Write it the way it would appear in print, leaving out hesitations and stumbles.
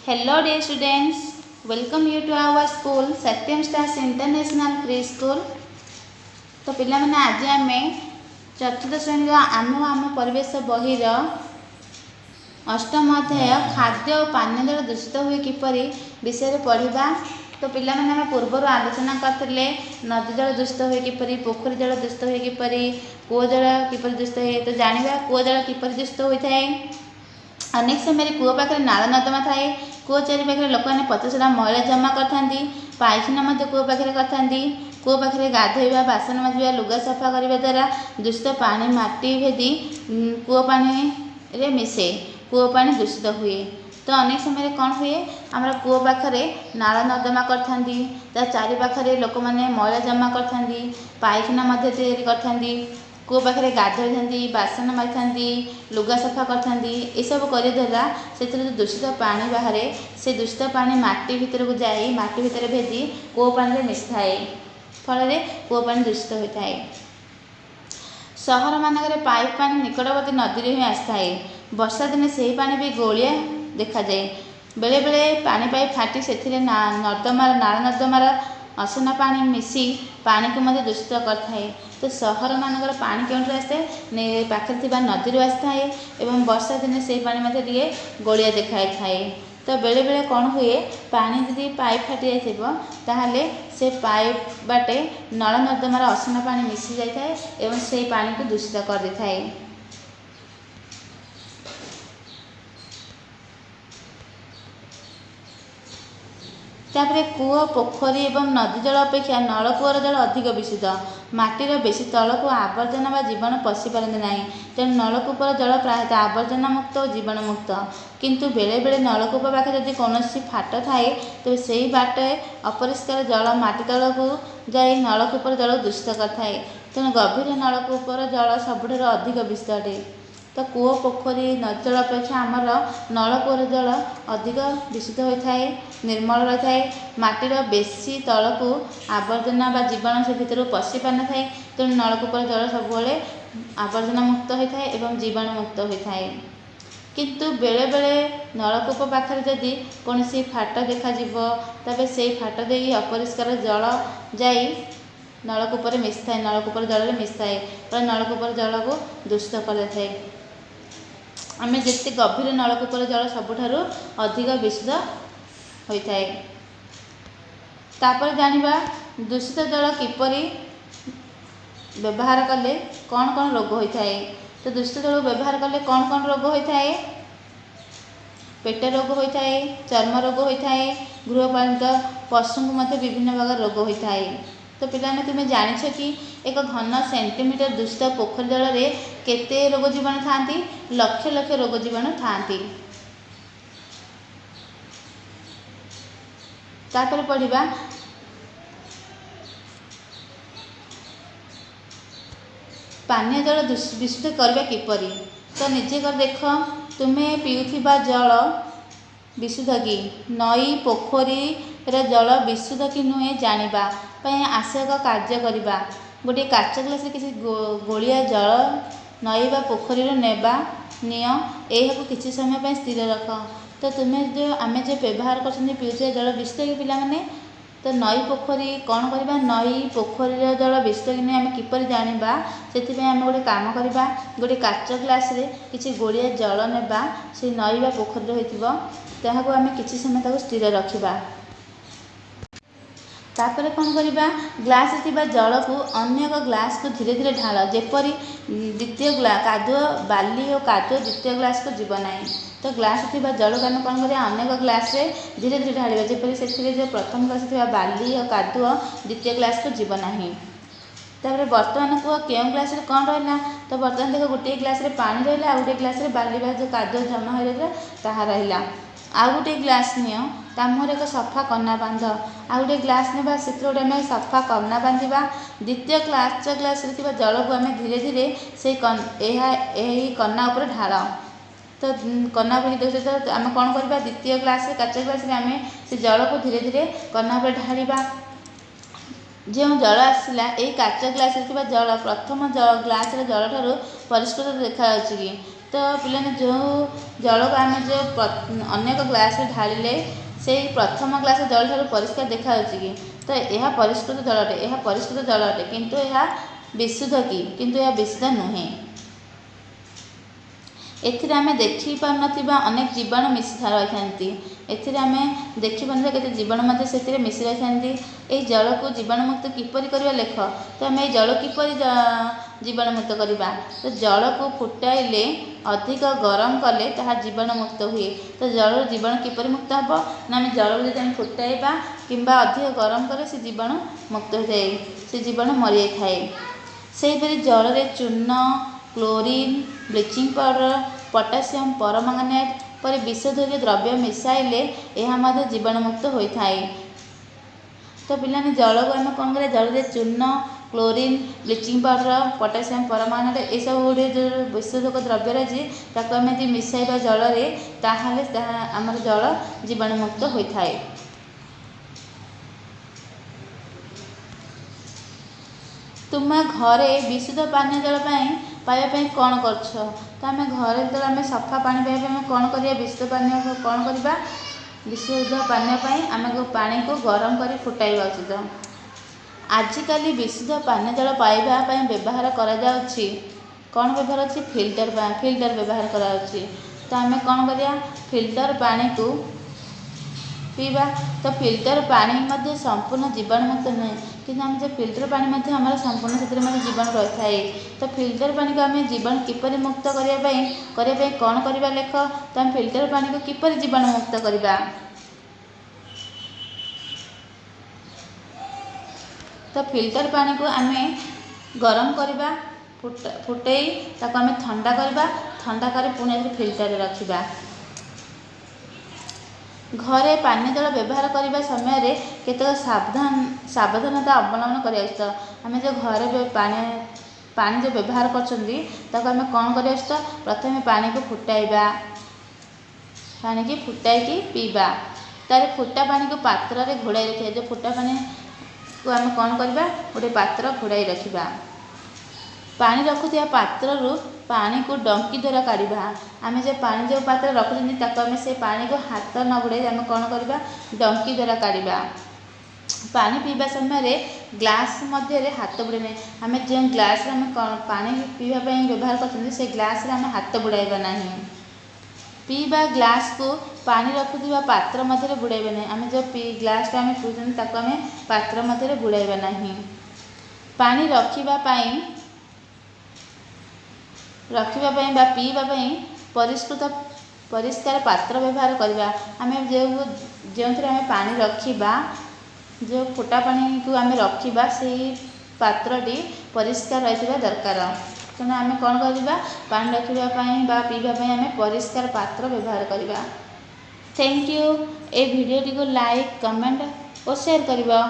Hello dear students, welcome you to our school Satyam Stars International Preschool। तो पिला माने आज आमे चतुर्थ श्रेणी आम परिवेश बहिर अष्टम अध्याय खाद्य और पानीय जल दूषित हुए किपरि विषय पढ़ा। तो पिला माने आमे पूर्वर आलोचना करथिले नदी जल दूषित हुए किपरि, पोखरी जल दूषित हुए किपरि, कूओ जल किपरि दूषित हुए। तो जानिबा कूओ जल किपरि दूषित होइथाय। अनेक समय कूओ पाखे नाल नर्दमा थाए। कूओ चारि पाखे लोक मैंने पचासटा मैला जमा करथांती। पायखाना कूओ पाखे करथांती। कूओ पाखे गाधोइबा, बासन माजिबा, लुगा सफा करने द्वारा दूषित पानी माटी भेदी कूओ पानी रे मिसे कूओ पानी दूषित हुए। तो अनेक समय कौन हुए आम कूओ पाखे नाल नर्दमा करथांती। ता चारि पाखे लोक मैंने मैला जमा करथांती। पायखाना तैयारी करथांती। कूओ पाखे गाधोई था, बासन मारी था, लुगा सफा करथांती। एसबू कर द्वारा से जो दूषित पानी बाहर से दूषित पानी माटी भितर को जाए माटी भितर भेदी कूओ पानी मिसी थाए। फल कूओ पानी दूषित होता है। सहर मानक पाइप पानी निकटवर्ती नदी ही आसी थाए। वर्षा दिने से पानी भी गोलिया देखा जाए। बेले बेले पानी पाइप फाटी से नर्दमार नाल नर्दमार असना पानी मिसी पानी को मध्य दूषित करता। तो सहर मानक पानी क्यों आसए पाखे नदी आसी थाए एवं वर्षा दिने से पानी मध्य गोलिया देखाई थाए। तो बेले बेले कौन हुए पानी यदि पाइप फाटी जाए से पाइप बाटे नल नर्दमार असना पानी मिसी जाए एवं से पानी को दूषित कर दे थाए। तापर कूओ, पोखरी और नदी जल अपेक्षा नलकूअर जल अधिक विशुद्ध। माटीर बेसी तलक आवर्जना व जीवाणु पशि पारती ना। तेणु नलकूपर जल प्रायतः आवर्जना मुक्त और जीवाणु मुक्त। किंतु बेले बेले नलकूप पाखे जदि कौन फाट थाए तेज से बाटे अपरिष्कार जल माटी तल को जाए नलकूपर जल दूषित करता। तेणु गभीर नलकूपर जल सबुठ अधिक विशुद्ध अटे। तो कूओ, पोखरी, नदी जल अपेक्षा आमर नलकूअर जल अधिक दूषित होता है, निर्मल रही है। माटीर बेसी तल को आवर्जना व जीवाणु से भितर पशि पार न था। तेणु नलकूपर जल सब आवर्जना मुक्त होता है एवं जीवाणु मुक्त होता है। किंतु बेले बेले नलकूप पाखे जदि कौन फाट देखा तबे से फाट दे अपरिष्कार जल जाई नलकूपर मिसी थाए। नलकूपर जल मिसी थाए नलकूपर जल को दूषित कर दे। आम जिते गभीर नलकूपर जल सबुठारु अधिक विशुद्ध होता है। तापर जानिबा दूषित जल किपरि व्यवहार कले कौन कौन रोग होता है। तो दूषित जल व्यवहार कले कौन कौन रोग होता है। पेट रोग होता है, चर्म रोग होता है, गृहपालित पशु को मध्य विभिन्न प्रकार रोग होता है। तो पिलाने तुम्हें जानिछ कि एक घन सेंटीमीटर दूषित पोखरी जल में केते रोग जीवाणु थांती। लक्ष लक्ष रोग जीवाणु थांती। तापर पढ़िबा पानीय जल विशुद्ध करबा किपरि। तो निजे कर देख तुम्हें पीउथिबा जल विशुद्ध कि नई पोखरी जल विशुद्ध कि नुहे जानिबा आवश्यक कार्य करिबा। गोटे काच ग्लास किसी गोलिया जल नई बा पोखरी नेबा निय यह किसी समय स्थिर रख। तो तुम्हें जो आम जो व्यवहार कर पीउथिबा जल विशुद्ध कि पिला माने। तो नई पोखरी कौन करवा नई पोखरी जल विशुद्ध कि आम किपर जानिबा से आम गोटे काम करवा गोटे काच ग्लास रे किसी गोलिया जल नेबा से नई बा पोखरी होइतिबो ताहाको आम किसी समय स्थिर रखिबा। तापर कौन करवा ग्लास थी जल को अन्य एक ग्लास को धीरे धीरे ढाल जेपरी द्वितीय कादुआ बाली और कादुआ द्वितीय ग्लास को जीव ना। तो ग्लास थी जल को आम कौन करा अन्य एक ग्लास रे धीरे धीरे ढालिबा जेपरी से जो प्रथम ग्लास थी बाली और कादुआ द्वितीय ग्लास को जीव ना। तापर बर्तमान कह क्यों ग्लास रे कौन रहा। तो बर्तमान देख गोटे ग्लास रे पानी रहा गोटे ग्लास रे बाली जो कादुआ जमा हो रहा ताहा रहा। आउ गोटे ग्लास नियो ता मुहर एक सफा कना बांध आउ गोटे ग्लास ने से गोटे आम सफा कना बांधा। द्वितीय ग्लास रे जल को आम धीरे धीरे से कना उपर ढाल। तो कना उपर तो आम कौन करवा द्वितीय ग्लास काच ग्लास आम से जल को धीरे धीरे कना उपर ढालिबा। जो जल आसला यही काच ग्लास जल प्रथम ग्लास जल ठारू परिष्कृत देखा कि तो पिलाने जो जल को आम जो अनेक ग्लास ढालिले से प्रथम ग्लास जल ठार परिष्कार देखा कि तो यह परिष्कृत जल अटे, यह परिष्कृत जल अटे किंतु यह विशुद्ध कि किंतु यह विशुद्ध नुहे। एथिरे आमे देखि पारुनथिबा अनेक जीवाणु मिशि रहिथांती। एथिरे आमे देखि पारुनथिबा केते जीवाणु मध्ये सेथिरे मिशि रहिथांती। एई जल को जीवाणु मुक्त किपरि करिबा लेख, तो आमे एई जल किपरि जीवाणु मुक्त करिबा। तो जल को फुटाइले अधिक गरम कले ताहा जीवाणु मुक्त हुए। तो जल जीवाणु किपरि मुक्त हबो ना आमे जल जदि आमे फुटाइबा किंबा अधिक गरम करे से जीवाणु मुक्त हो जाए, से जीवाणु मरि जाए। सेहिपरि जल रे चूर्ण, chlorine, bleaching powder, potassium permanganate पर विषधर्य द्रव्य मिसाइले यह मध्य जीवाणुमुक्त होता है। तो पिलाने जल को आम कौन करें, जल में चूर्ण, chlorine, bleaching powder, potassium permanganate ये सब गुड़े जो विषधक द्रव्य रही ताको आम यदि मिसाइबा जल में ताहले आमर जल जीवाणुमुक्त होता है। तुम घरे विशुद्ध पानीय जल पाइबा कौन कर, तो आम घरे जो आम सफा पानी पाइबा कौन करिया, विशुद्ध पानी कौन करवा, विशुद्ध पानी आम पानी को गरम कर फुटाइबा उचित। आजिकाली विशुद्ध पानीय जल पाइबा व्यवहार करा जाउछि, कौन व्यवहार अच्छी फिल्टर व्यवहार करा जाउछि। तो आम कौन करिया, फिल्टर पानी को पीवा। तो फिल्टर पानी मध्य संपूर्ण जीवाणुमुक्त नुहे कि आम जो फिल्टर पानी मध्य आम संपूर्ण से जीवाणु रही है। तो फिल्टर पानी को आम जीवाणु किपरि मुक्त करने कौन करवा लेख, तो आम फिल्टर पानी को किपरि जीवाणु मुक्त करवा। तो फिल्टर पानी को आम गरम करवा, फुटई ताको आम ठंडा करवा, ठंडा कर पुणी फिल्टर रखिबा। घरे पानीय जल व्यवहार करने समय केतक सावधानता अवलंबन करा उचित। आम जो घरे पानी जो व्यवहार कर कौन करा उचित, प्रथम पानी को फुटाइबा, पानी की फुटाई पीवा। तार फुटा पानी को पात्र रे घोड़ाई रखिए, जो फुटा पानी को आम कौन करवा, गोटे पात्र घोड़ाई रखिबा। पानी रखुथिबा पात्र रु पानी को डंकी द्वारा काढ़ा। आम जो पानी जो पात्र रखुଛନ୍ତି ताको आम से पानी को हाथ न बुड़े आम कौन करवा, डंकी द्वारा काढ़ा। पानी पीवा समय ग्लास मध्य हाथ बुड़े नहीं, आम जो ग्लास आम पानी पीवाई व्यवहार कर से ग्लास आम हाथ बुड़ाइबा नहीं। पीवा ग्लास को पानी रखुथिबा पात्र मध्य बुड़ाइबा नहीं। आम जो ग्लास आम पीउछन ताको आम पात्र मध्य बुड़ाइबा नहीं। पानी रखिबा पीवा परिष्कार पात्र व्यवहार करवा। आम जो आम पानी रखिबा, जो फुटा पानी को आम रखिबा से पात्रटी परिष्कार रहिबा दरकार। तेणु आम कौन करवा, पानी रखिबा पीवा आम परिष्कार पात्र व्यवहार करवा। Thank you. ए वीडियो को लाइक, कमेंट और शेयर करवा।